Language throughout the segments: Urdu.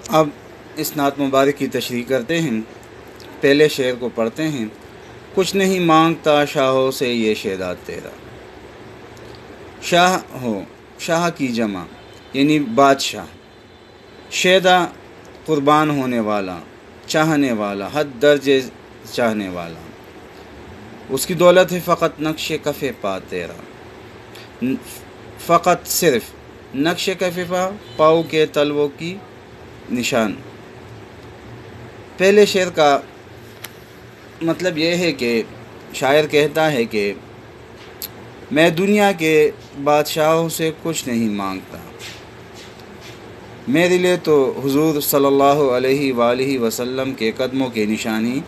اب اس نعت مبارک کی تشریح کرتے ہیں۔ پہلے شعر کو پڑھتے ہیں۔ کچھ نہیں مانگتا شاہوں سے یہ شہدا تیرا۔ شاہ ہو، شاہ کی جمع یعنی بادشاہ، شہدا قربان ہونے والا، چاہنے والا، حد درجے چاہنے والا، اس کی دولت ہے فقط نقش کف پا تیرا۔ فقط صرف نقش کف پا، پاؤں کے تلووں کی نشان۔ پہلے شعر کا مطلب یہ ہے کہ شاعر کہتا ہے کہ میں دنیا کے بادشاہوں سے کچھ نہیں مانگتا، میرے لیے تو حضور صلی اللہ علیہ وآلہ وسلم کے قدموں کے نشانی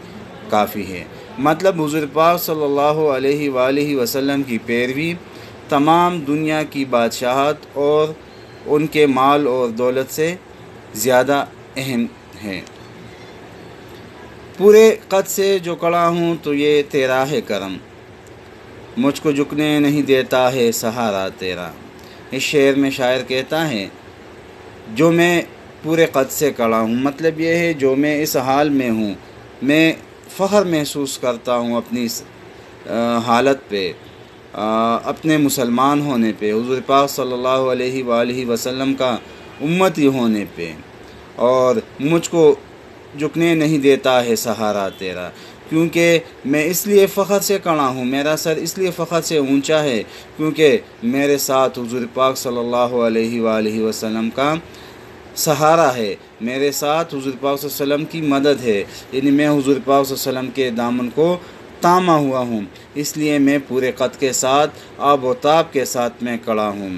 کافی ہے۔ مطلب حضور پاک صلی اللہ علیہ وآلہ وسلم کی پیروی تمام دنیا کی بادشاہت اور ان کے مال اور دولت سے زیادہ اہم ہے۔ پورے قد سے جو کڑا ہوں تو یہ تیرا ہے کرم، مجھ کو جھکنے نہیں دیتا ہے سہارا تیرا۔ اس شعر میں شاعر کہتا ہے جو میں پورے قد سے کڑا ہوں، مطلب یہ ہے جو میں اس حال میں ہوں، میں فخر محسوس کرتا ہوں اپنی حالت پہ، اپنے مسلمان ہونے پہ، حضور پاک صلی اللہ علیہ وآلہ وسلم کا امتی ہونے پہ، اور مجھ کو جھکنے نہیں دیتا ہے سہارا تیرا، کیونکہ میں اس لیے فخر سے کڑا ہوں، میرا سر اس لیے فخر سے اونچا ہے کیونکہ میرے ساتھ حضور پاک صلی اللہ علیہ وآلہ وسلم کا سہارا ہے، میرے ساتھ حضور پاک صلی اللہ علیہ وسلم کی مدد ہے، یعنی میں حضور پاک صلی اللہ علیہ وسلم کے دامن کو تاما ہوا ہوں، اس لیے میں پورے قد کے ساتھ آب و تاب کے ساتھ میں کڑا ہوں،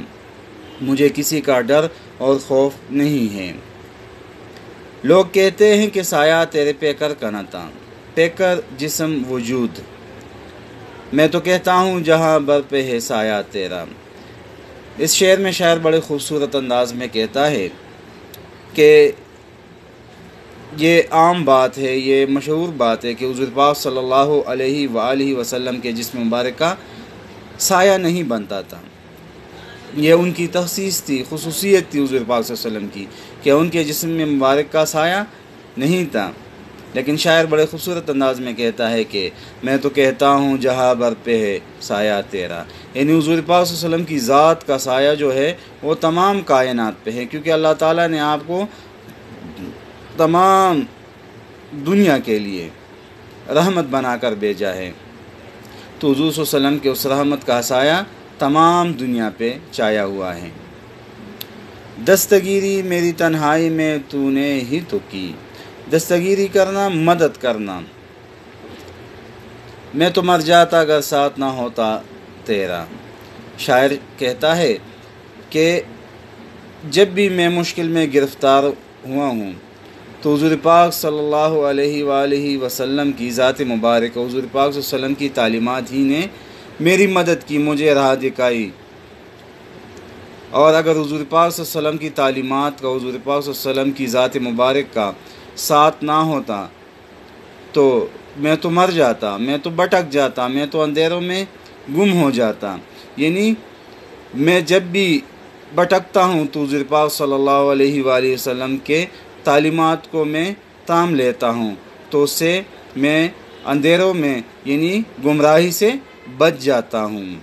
مجھے کسی کا ڈر اور خوف نہیں ہے۔ لوگ کہتے ہیں کہ سایہ تیرے پہ کر کنتا، پہ کر جسم وجود، میں تو کہتا ہوں جہاں بر پہ ہے سایہ تیرا۔ اس شعر میں شاعر بڑے خوبصورت انداز میں کہتا ہے کہ یہ عام بات ہے، یہ مشہور بات ہے کہ حضور پاک صلی اللہ علیہ وآلہ وسلم کے جسم مبارک کا سایہ نہیں بنتا تھا، یہ ان کی تخصیص تھی، خصوصیت تھی حضور پاک صلی اللہ علیہ وسلم کی کہ ان کے جسم میں مبارک کا سایہ نہیں تھا، لیکن شاعر بڑے خوبصورت انداز میں کہتا ہے کہ میں تو کہتا ہوں جہاں بر پہ ہے سایہ تیرا، یعنی حضور پاک صلی اللہ علیہ وسلم کی ذات کا سایہ جو ہے وہ تمام کائنات پہ ہے، کیونکہ اللہ تعالیٰ نے آپ کو تمام دنیا کے لیے رحمت بنا کر بھیجا ہے، تو حضور صلی اللہ علیہ وسلم کے اس رحمت کا سایہ تمام دنیا پہ چھایا ہوا ہے۔ دستگیری میری تنہائی میں تو نے ہی تو کی، دستگیری کرنا، مدد کرنا، میں تو مر جاتا اگر ساتھ نہ ہوتا تیرا۔ شاعر کہتا ہے کہ جب بھی میں مشکل میں گرفتار ہوا ہوں تو حضور پاک صلی اللہ علیہ وآلہ وسلم کی ذات مبارک، حضور پاک صلی اللہ علیہ وسلم کی تعلیمات ہی نے میری مدد کی، مجھے راہ دکھائی، اور اگر حضور پاک صلی اللہ علیہ وسلم کی تعلیمات کا، حضور پاک صلی اللہ علیہ وسلم کی ذات مبارک کا ساتھ نہ ہوتا تو میں تو مر جاتا، میں تو بھٹک جاتا، میں تو اندھیروں میں گم ہو جاتا، یعنی میں جب بھی بھٹکتا ہوں تو حضور پاک صلی اللہ علیہ وآلہ وسلم کے تعلیمات کو میں تام لیتا ہوں، تو اس سے میں اندھیروں میں یعنی گمراہی سے بچ جاتا ہوں۔